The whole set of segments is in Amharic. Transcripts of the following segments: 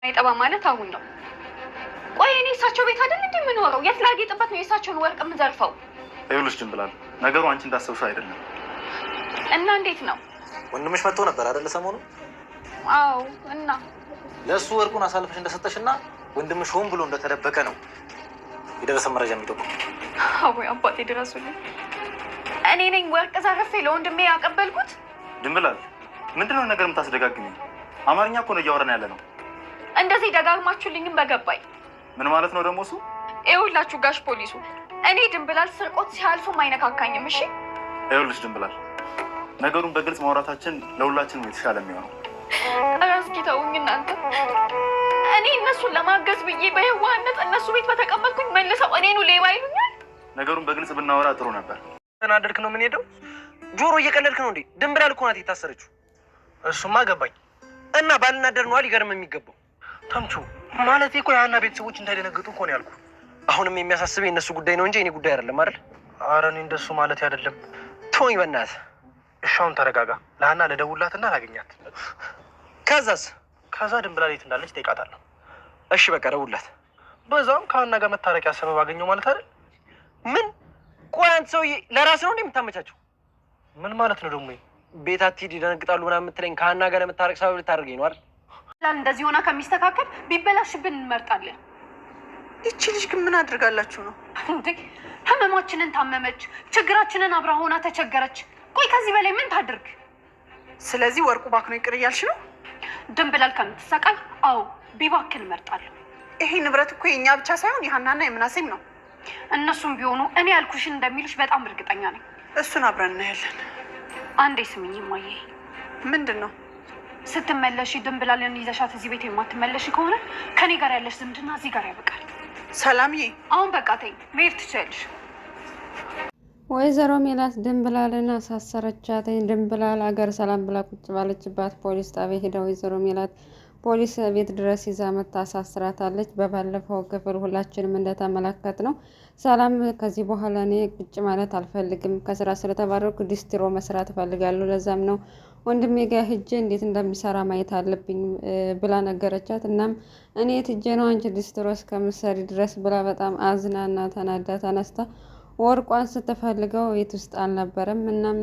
አይጠባ ማለት አሁን ነው። ቆይ እኔ እሳቸው ቤት አይደል እንዴ የምኖረው? የት ላጌጥበት ነው የእሳቸውን ወርቅ የምዘርፈው? ይኸውልሽ ድንብላል፣ ነገሩ አንቺ እንዳሰብሽው አይደለም። እና እንዴት ነው? ወንድምሽ መጥቶ ነበር አይደል ሰሞኑን? አዎ። እና ለእሱ ወርቁን አሳልፈሽ እንደሰጠሽና ወንድምሽ ሆን ብሎ እንደተደበቀ ነው የደረሰ መረጃ የሚጠቁም። አዎ አባቴ ድረሱልኝ። እኔ ነኝ ወርቅ ዘርፌ ለወንድሜ ያቀበልኩት? ድንብላል፣ ምንድነው ነገር የምታስደጋግሚ? አማርኛ እኮ ነው እያወራን ያለ ነው። እንደዚህ ደጋግማችሁልኝም በገባኝ። ምን ማለት ነው ደግሞ እሱ? ይኸውላችሁ ጋሽ ፖሊሱ፣ እኔ ድንብላል ስርቆት ሲያልፉም አይነካካኝም። እሺ ይኸውልሽ ድንብላል፣ ነገሩን በግልጽ ማውራታችን ለሁላችንም የተሻለ የሚሆነው። ኧረ እስኪ ተውኝ እናንተ። እኔ እነሱን ለማገዝ ብዬ በየዋህነት እነሱ ቤት በተቀመጥኩኝ መልሰው እኔኑ ሌባ ይሉኛል። ነገሩን በግልጽ ብናወራ ጥሩ ነበር። ተናደድክ ነው የምንሄደው? ጆሮ እየቀለድክ ነው እንዴ? ድንብላል እኮ ናት የታሰረችው። እሱማ ገባኝ። እና ባልናደር ነው ሊገርም የሚገባው። ተምቹ ማለት እኮ የሀና ቤተሰቦች እንዳይደነግጡ እኮ ነው ያልኩ። አሁንም የሚያሳስበኝ የእነሱ ጉዳይ ነው እንጂ የኔ ጉዳይ አይደለም አይደል? ኧረ እኔ እንደሱ ማለት አይደለም። ተወኝ በእናትህ። እሺ አሁን ተረጋጋ። ለሀና ልደውልላትና ላገኛት። ከዛ ድንብላል የት እንዳለች እጠይቃታለሁ። እሺ በቃ ደውልላት። በዛውም ከሀና ጋር መታረቂያ ሰበብ አገኘው ማለት አይደል? ምን? ቆይ አንተ ሰውዬ ለራስህ ነው እንዴ የምታመቻቸው? ምን ማለት ነው ደግሞ? ቤት አትሂድ ይደነግጣሉ ምናምን የምትለኝ ከሀና ጋር ለመታረቅ ሰበብ ልታደርገኝ ነው አይደል? እንደዚህ ሆና ከሚስተካከል ቢበላሽብን እንመርጣለን። ይቺ ልጅ ግን ምን አድርጋላችሁ ነው እንዴ? ህመማችንን ታመመች፣ ችግራችንን አብራ ሆና ተቸገረች። ቆይ ከዚህ በላይ ምን ታድርግ? ስለዚህ ወርቁ ባክኖ ይቅር እያልሽ ነው? ድንብላል ከምትሰቃይ አዎ ቢባክን እመርጣለሁ። ይሄ ንብረት እኮ የእኛ ብቻ ሳይሆን የሀናና የምናሴም ነው። እነሱም ቢሆኑ እኔ ያልኩሽን እንደሚሉሽ በጣም እርግጠኛ ነኝ። እሱን አብረን እናያለን። አንዴ ስምኝ እማዬ። ምንድን ነው? ስትመለሺ ድንብላልን ይዘሻት እዚህ ቤት የማትመለሺ ከሆነ ከኔ ጋር ያለሽ ዝምድና እዚህ ጋር ያበቃል። ሰላምዬ፣ አሁን በቃ ተይኝ፣ መሄድ ትችያለሽ። ወይዘሮ ሜላት ድንብላልን አሳሰረቻት። ድንብላል አገር ሰላም ብላ ቁጭ ባለችባት ፖሊስ ጣቢያ ሄዳ ወይዘሮ ሜላት ፖሊስ ቤት ድረስ ይዛ መታ አሳስራታለች። በባለፈው ክፍል ሁላችንም እንደተመለከት ነው ሰላም ከዚህ በኋላ እኔ ቁጭ ማለት አልፈልግም፣ ከስራ ስለተባረርኩ ዲስትሮ መስራት እፈልጋለሁ፣ ለዛም ነው ወንድሜ ጋር ሂጄ እንዴት እንደሚሰራ ማየት አለብኝ ብላ ነገረቻት። እናም እኔ ትጄ ነው አንቺ ዲስትሮ እስከምትሰሪ ድረስ ብላ በጣም አዝናና ተናዳ ተነስታ ወርቋን ስትፈልገው ቤት ውስጥ አልነበረም። እናም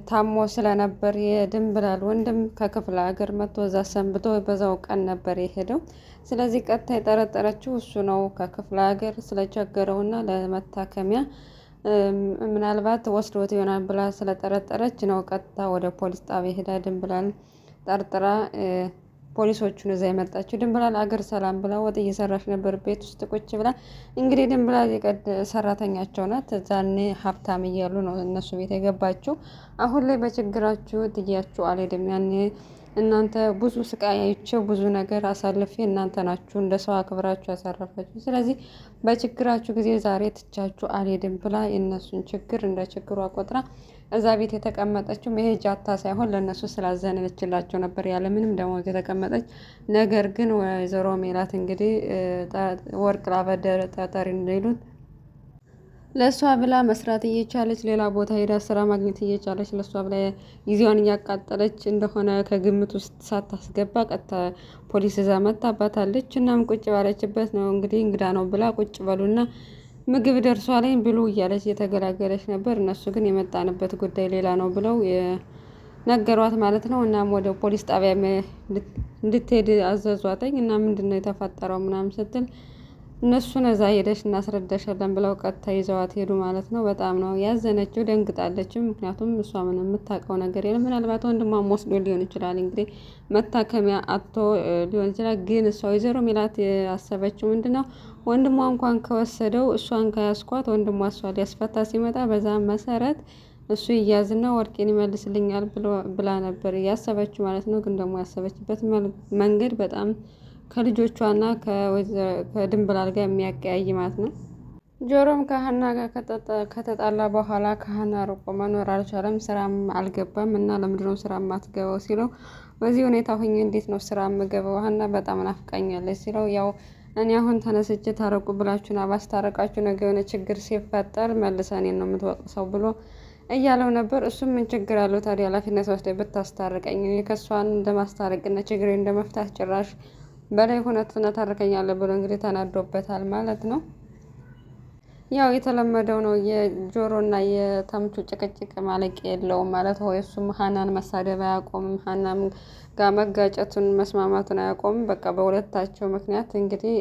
ታሞ ስለነበር የድንብላል ወንድም ከክፍለ ሀገር መጥቶ እዛ ሰንብቶ በዛው ቀን ነበር የሄደው። ስለዚህ ቀጥታ የጠረጠረችው እሱ ነው ከክፍለ ሀገር ስለቸገረውና ለመታከሚያ ምናልባት ወስዶት ይሆናል ብላ ስለጠረጠረች ነው ቀጥታ ወደ ፖሊስ ጣቢያ ሄዳ ድንብላል ጠርጥራ ፖሊሶቹን እዛ የመጣችው። ድንብላል አገር ሰላም ብላ ወጥ እየሰራች ነበር ቤት ውስጥ ቁጭ ብላ። እንግዲህ ድንብላል የቀድ ሰራተኛቸው ናት። ዛኔ ሀብታም እያሉ ነው እነሱ ቤት የገባችው። አሁን ላይ በችግራችሁ ትያችሁ አልሄድም፣ ያኔ እናንተ ብዙ ስቃይ አይቼው ብዙ ነገር አሳልፌ እናንተ ናችሁ እንደ ሰው አክብራችሁ ያሳረፋችሁ፣ ስለዚህ በችግራችሁ ጊዜ ዛሬ ትቻችሁ አልሄድም ብላ የእነሱን ችግር እንደ ችግሯ ቆጥራ እዛ ቤት የተቀመጠችው መሄጃ አታ ሳይሆን ለእነሱ ስላዘነችላቸው ነበር ያለምንም ደሞዝ የተቀመጠች። ነገር ግን ወይዘሮ ሜላት እንግዲህ ወርቅ ላበደረ ጠጠሪ እንደሚሉት ለእሷ ብላ መስራት እየቻለች ሌላ ቦታ ሄዳ ስራ ማግኘት እየቻለች ለእሷ ብላ ጊዜዋን እያቃጠለች እንደሆነ ከግምት ውስጥ ሳታስገባ ቀጥታ ፖሊስ እዛ መታባታለች። እናም ቁጭ ባለችበት ነው እንግዲህ እንግዳ ነው ብላ ቁጭ በሉና ምግብ ደርሷለኝ ብሉ እያለች እየተገላገለች ነበር። እነሱ ግን የመጣንበት ጉዳይ ሌላ ነው ብለው ነገሯት ማለት ነው። እናም ወደ ፖሊስ ጣቢያ እንድትሄድ አዘዟተኝ እና ምንድነው የተፈጠረው ምናምን ስትል እነሱን እዛ ሄደሽ እናስረዳሻለን ብለው ቀጥታ ይዘዋት ሄዱ ማለት ነው። በጣም ነው ያዘነችው፣ ደንግጣለችም። ምክንያቱም እሷ ምን የምታውቀው ነገር የለም። ምናልባት ወንድሟም ወስዶ ሊሆን ይችላል እንግዲህ መታከሚያ አጥቶ ሊሆን ይችላል። ግን እሷ ወይዘሮ ሜላት ያሰበችው ምንድነው ወንድሟ እንኳን ከወሰደው እሷን ከያስኳት ወንድሟ እሷ ሊያስፈታ ሲመጣ በዛ መሰረት እሱ ይያዝና ወርቄን ይመልስልኛል ብላ ነበር ያሰበችው ማለት ነው። ግን ደግሞ ያሰበችበት መንገድ በጣም ከልጆቿና ከድንብላል ጋር የሚያቀያይ ማለት ነው። ጆሮም ከሀና ጋር ከተጣላ በኋላ ከሀና ርቆ መኖር አልቻለም። ስራም አልገባም እና ለምንድነው ስራ የማትገባው ሲለው በዚህ ሁኔታ ሆኜ እንዴት ነው ስራ የምገባው? ሀና በጣም ናፍቃኛለች ሲለው ያው እኔ አሁን ተነስቼ ታረቁ ብላችሁና ባስታረቃችሁ ነገ የሆነ ችግር ሲፈጠር መልሰህ እኔን ነው የምትወቅሰው ብሎ እያለው ነበር። እሱም ምን ችግር አለው ታዲያ ኃላፊነት ወስደህ ብታስታርቀኝ? ከሷን እንደማስታረቅና ችግሬን እንደመፍታት ጭራሽ በላይ ሁነት ታርከኛለህ ብሎ እንግዲህ ተናዶበታል ማለት ነው። ያው የተለመደው ነው የጆሮና የተምቹ ጭቅጭቅ ማለቂያ የለውም ማለት ነው። እሱም ሀናን መሳደብ አያቆምም፣ ሀናም ጋር መጋጨቱን መስማማቱን አያቆምም። በቃ በሁለታቸው ምክንያት እንግዲህ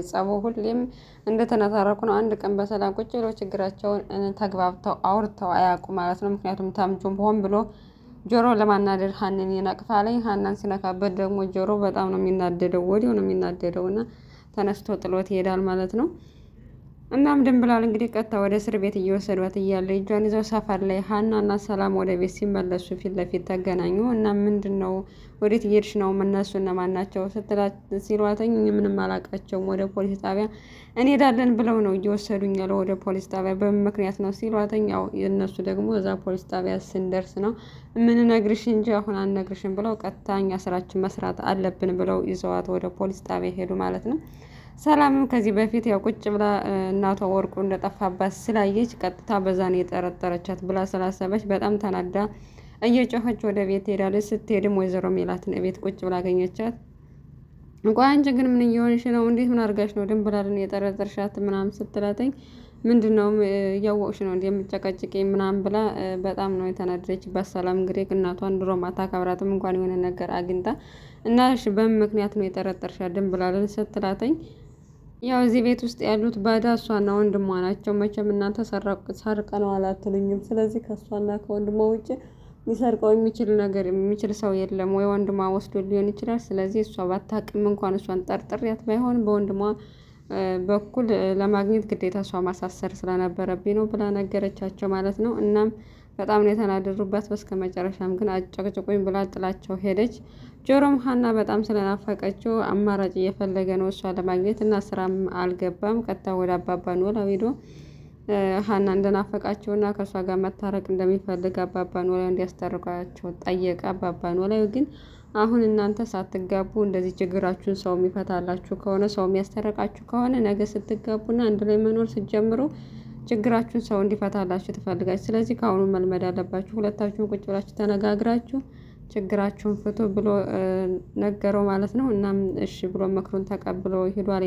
ጸቡ ሁሌም እንደተነታረኩ ነው። አንድ ቀን በሰላም ቁጭ ብለው ችግራቸውን ተግባብተው አውርተው አያውቁም ማለት ነው። ምክንያቱም ተምቹም ሆን ብሎ ጆሮ ለማናደድ ሀንን ይነቅፋለኝ። ሀናን ሲነካበት ደግሞ ጆሮ በጣም ነው የሚናደደው፣ ወዲያው ነው የሚናደደው እና ተነስቶ ጥሎት ይሄዳል ማለት ነው። እናም ድንብላል እንግዲህ ቀጥታ ወደ እስር ቤት እየወሰዷት እያለ እጇን ይዘው ሰፈር ላይ ሀናና ሰላም ወደ ቤት ሲመለሱ ፊት ለፊት ተገናኙ። እና ምንድን ነው ወዴት እየሄድሽ ነው? እነሱ እነማን ናቸው ሲሏተኝ ምንም አላውቃቸውም፣ ወደ ፖሊስ ጣቢያ እንሄዳለን ብለው ነው እየወሰዱኝ ያለው ወደ ፖሊስ ጣቢያ፣ በምን ምክንያት ነው ሲሏተኝ፣ ያው እነሱ ደግሞ እዛ ፖሊስ ጣቢያ ስንደርስ ነው የምንነግርሽ እንጂ አሁን አንነግርሽም ብለው ቀጥታ እኛ ስራችን መስራት አለብን ብለው ይዘዋት ወደ ፖሊስ ጣቢያ ሄዱ ማለት ነው። ሰላምም ከዚህ በፊት ያው ቁጭ ብላ እናቷ ወርቁ እንደጠፋባት ስላየች ቀጥታ በዛን የጠረጠረቻት ብላ ስላሰበች በጣም ተናዳ እየጮኸች ወደ ቤት ሄዳለች። ስትሄድም ወይዘሮ ሜላትን ቤት ቁጭ ብላ አገኘቻት። ቆይ አንቺ ግን ምን እየሆንሽ ነው? እንዴት ምን አድርጋሽ ነው ድንብላልን የጠረጠርሻት ምናምን ስትላተኝ ምንድን ነው እያወቅሽ ነው እንደምጨቀጭቄ ምናምን ብላ በጣም ነው የተናደደችባት። ሰላም እንግዲህ እናቷን ድሮ አታከብራትም እንኳን የሆነ ነገር አግኝታ እና እሺ በምን ምክንያት ነው የጠረጠርሻት ድንብላልን ስትላተኝ ያው እዚህ ቤት ውስጥ ያሉት ባዳ እሷና ወንድሟ ናቸው። መቼም እናንተ ሰርቀነዋል አትሉኝም። ስለዚህ ከእሷና ከወንድሟ ውጭ ሊሰርቀው የሚችል ሰው የለም። ወይ ወንድሟ ወስዶ ሊሆን ይችላል። ስለዚህ እሷ ባታውቅም እንኳን እሷን ጠርጥሬያት ባይሆን በወንድሟ በኩል ለማግኘት ግዴታ እሷ ማሳሰር ስለነበረብኝ ነው ብላ ነገረቻቸው ማለት ነው። እናም በጣም ነው የተናደዱባት። በስከ መጨረሻም ግን አጨቅጭቁኝ ብላ ጥላቸው ሄደች። ጆሮም ሀና በጣም ስለናፈቀችው አማራጭ እየፈለገ ነው እሷ ለማግኘት እና ስራም አልገባም። ቀጥታ ወደ አባባ ኖላዊ ሄዶ ሀና እንደናፈቃቸውና ከእሷ ጋር መታረቅ እንደሚፈልግ አባባ ኖላዊ እንዲያስታርቋቸው ጠየቀ። አባባ ኖላዊ ግን አሁን እናንተ ሳትጋቡ እንደዚህ ችግራችሁን ሰው የሚፈታላችሁ ከሆነ ሰው የሚያስታርቃችሁ ከሆነ ነገ ስትጋቡና አንድ ላይ መኖር ስትጀምሩ ችግራችሁን ሰው እንዲፈታላችሁ ትፈልጋችሁ። ስለዚህ ከአሁኑ መልመድ አለባችሁ። ሁለታችሁን ቁጭ ብላችሁ ተነጋግራችሁ ችግራችሁን ፍቱ ብሎ ነገረው ማለት ነው። እናም እሺ ብሎ ምክሩን ተቀብሎ ሄዷል።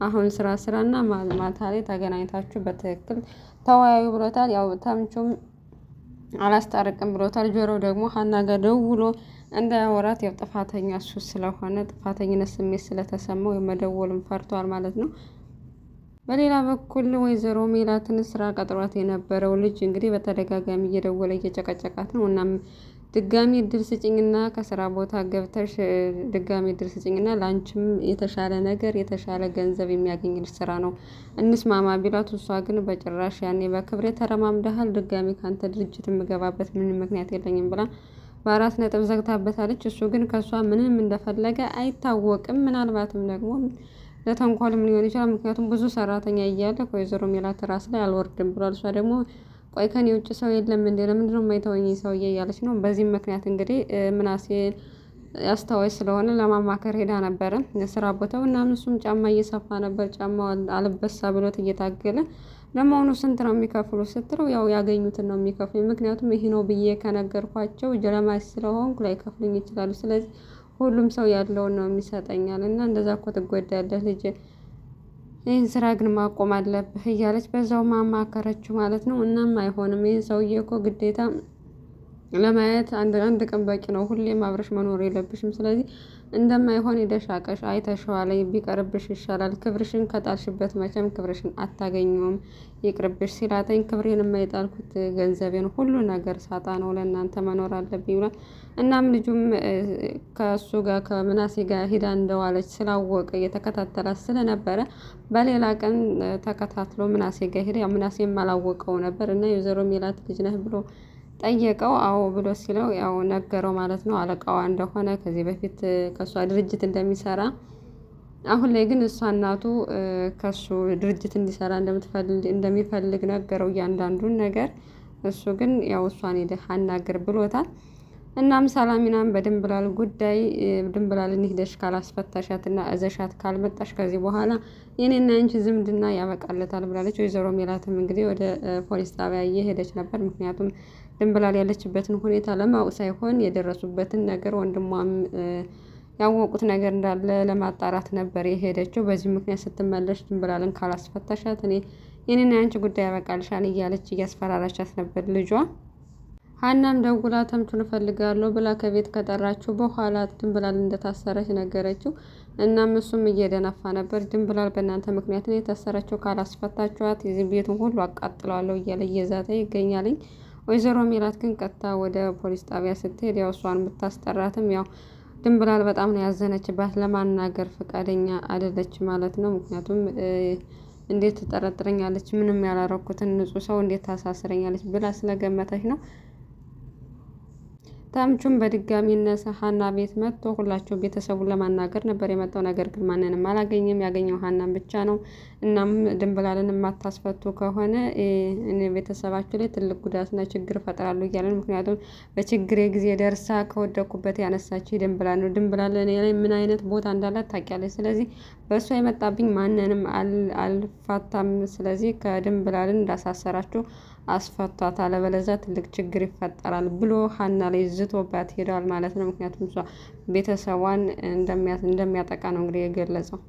አሁን ስራና ማታ ላይ ተገናኝታችሁ በትክክል ተወያዩ ብሎታል። ያው ተምቹም አላስታርቅም ብሎታል። ጆሮ ደግሞ ሀና ጋር ደውሎ እንዳያወራት ያው ጥፋተኛ እሱ ስለሆነ ጥፋተኝነት ስሜት ስለተሰማው የመደወልም ፈርቷል ማለት ነው። በሌላ በኩል ወይዘሮ ሜላትን ስራ ቀጥሯት የነበረው ልጅ እንግዲህ በተደጋጋሚ እየደወለ እየጨቀጨቃት ነው። እናም ድጋሚ እድል ስጭኝና ከስራ ቦታ ገብተሽ ድጋሚ እድል ስጭኝና ለአንቺም የተሻለ ነገር የተሻለ ገንዘብ የሚያገኝልሽ ስራ ነው እንስማማ ቢላት፣ እሷ ግን በጭራሽ ያኔ በክብሬ ተረማምደሃል፣ ድጋሚ ከአንተ ድርጅት የምገባበት ምንም ምክንያት የለኝም ብላ በ4 ነጥብ ዘግታበታለች። እሱ ግን ከእሷ ምንም እንደፈለገ አይታወቅም። ምናልባትም ደግሞ ለተንኮልም ሊሆን ይችላል። ምክንያቱም ብዙ ሰራተኛ እያለ ከወይዘሮ ሜላት ራስ ላይ አልወርድም ብሏል። እሷ ደግሞ ቆይ ከኔ ውጭ ሰው የለም እንዴ? ለምንድን ነው የማይተወኝ ሰውዬ እያለች ነው። በዚህም ምክንያት እንግዲህ ምናሴ አስታዋሽ ስለሆነ ለማማከር ሄዳ ነበረ ስራ ቦታው እና እሱም ጫማ እየሰፋ ነበር። ጫማው አልበሳ ብሎት እየታገለ ለመሆኑ ስንት ነው የሚከፍሉ ስትለው ያው ያገኙትን ነው የሚከፍሉኝ፣ ምክንያቱም ይሄ ነው ብዬ ከነገርኳቸው ጀለማች ስለሆንኩ ላይከፍሉኝ ይችላሉ። ስለዚህ ሁሉም ሰው ያለውን ነው የሚሰጠኛል እና እንደዛ እኮ ትጎዳለህ ልጅ፣ ይህን ስራ ግን ማቆም አለብህ እያለች በዛው ማማከረችው ማለት ነው። እናም አይሆንም ይህን ሰውዬ እኮ ግዴታ ለማየት አንድ ቀን በቂ ነው፣ ሁሌም አብረሽ መኖር የለብሽም። ስለዚህ እንደማይሆን ሄደሽ አይተሽዋል፣ ቢቀርብሽ ይሻላል። ክብርሽን ከጣልሽበት መቼም ክብርሽን አታገኘውም፣ ይቅርብሽ ሲላተኝ ክብሬን የማይጣልኩት ገንዘቤን ሁሉ ነገር ሳጣ ነው ለእናንተ መኖር አለብኝ ብሏል። እናም ልጁም ከእሱ ጋር ከምናሴ ጋር ሂዳ እንደዋለች ስላወቀ እየተከታተላት ስለነበረ በሌላ ቀን ተከታትሎ ምናሴ ጋር ሄደ። ምናሴም አላወቀው ነበር እና የወይዘሮ ሜላት ልጅ ነህ ብሎ ጠየቀው። አዎ ብሎ ሲለው ያው ነገረው ማለት ነው። አለቃዋ እንደሆነ ከዚህ በፊት ከእሷ ድርጅት እንደሚሰራ፣ አሁን ላይ ግን እሷ እናቱ ከሱ ድርጅት እንዲሰራ እንደሚፈልግ ነገረው እያንዳንዱን ነገር። እሱ ግን ያው እሷን ሄደህ አናግር ብሎታል። እናም ሰላሚናም በድንብላል ጉዳይ ድንብላልን ሂደሽ ካላስፈታሻትና እዘሻት ካልመጣሽ ከዚህ በኋላ የኔና አንቺ ዝምድና ያበቃለታል ብላለች። ወይዘሮ ሜላትም እንግዲህ ወደ ፖሊስ ጣቢያ እየሄደች ነበር። ምክንያቱም ድንብላል ያለችበትን ሁኔታ ለማወቅ ሳይሆን የደረሱበትን ነገር ወንድሟም ያወቁት ነገር እንዳለ ለማጣራት ነበር የሄደችው። በዚህ ምክንያት ስትመለስ ድንብላልን ካላስፈታሻት እኔ የኔና ያንቺ ጉዳይ ያበቃልሻል እያለች እያስፈራራቻት ነበር ልጇ። ሀናም ደውላ ተምቹን እፈልጋለሁ ብላ ከቤት ከጠራችው በኋላ ድንብላል እንደታሰረች ነገረችው። እናም እሱም እየደነፋ ነበር። ድንብላል በእናንተ ምክንያት ነው የታሰረችው፣ ካላስፈታችኋት የዚህ ቤቱን ሁሉ አቃጥለዋለሁ እያለ እየዛተ ይገኛልኝ። ወይዘሮ ሜላት ግን ቀጥታ ወደ ፖሊስ ጣቢያ ስትሄድ ያው እሷን ብታስጠራትም ያው ድንብላል በጣም ነው ያዘነችባት። ለማናገር ፈቃደኛ አይደለች ማለት ነው። ምክንያቱም እንዴት ትጠረጥረኛለች? ምንም ያላረኩትን ንጹህ ሰው እንዴት ታሳስረኛለች ብላ ስለገመተች ነው። ተምቹም በድጋሚ እነ ሀና ቤት መጥቶ ሁላቸው ቤተሰቡን ለማናገር ነበር የመጣው። ነገር ግን ማንንም አላገኘም። ያገኘው ሀናን ብቻ ነው። እናም ድንብላልን የማታስፈቱ ከሆነ ቤተሰባችሁ ላይ ትልቅ ጉዳትና ችግር እፈጥራለሁ እያለን፣ ምክንያቱም በችግሬ ጊዜ ደርሳ ከወደኩበት ያነሳችው ድንብላል ነው። ድንብላል እኔ ላይ ምን አይነት ቦታ እንዳላት ታውቂያለች። ስለዚህ በእሷ የመጣብኝ ማንንም አልፋታም። ስለዚህ ከድንብላልን እንዳሳሰራችሁ አስፈቷት፣ አለበለዚያ ትልቅ ችግር ይፈጠራል ብሎ ሀና ላይ ዝቶባት ሄደዋል ማለት ነው። ምክንያቱም እሷ ቤተሰቧን እንደሚያጠቃ ነው እንግዲህ የገለጸው።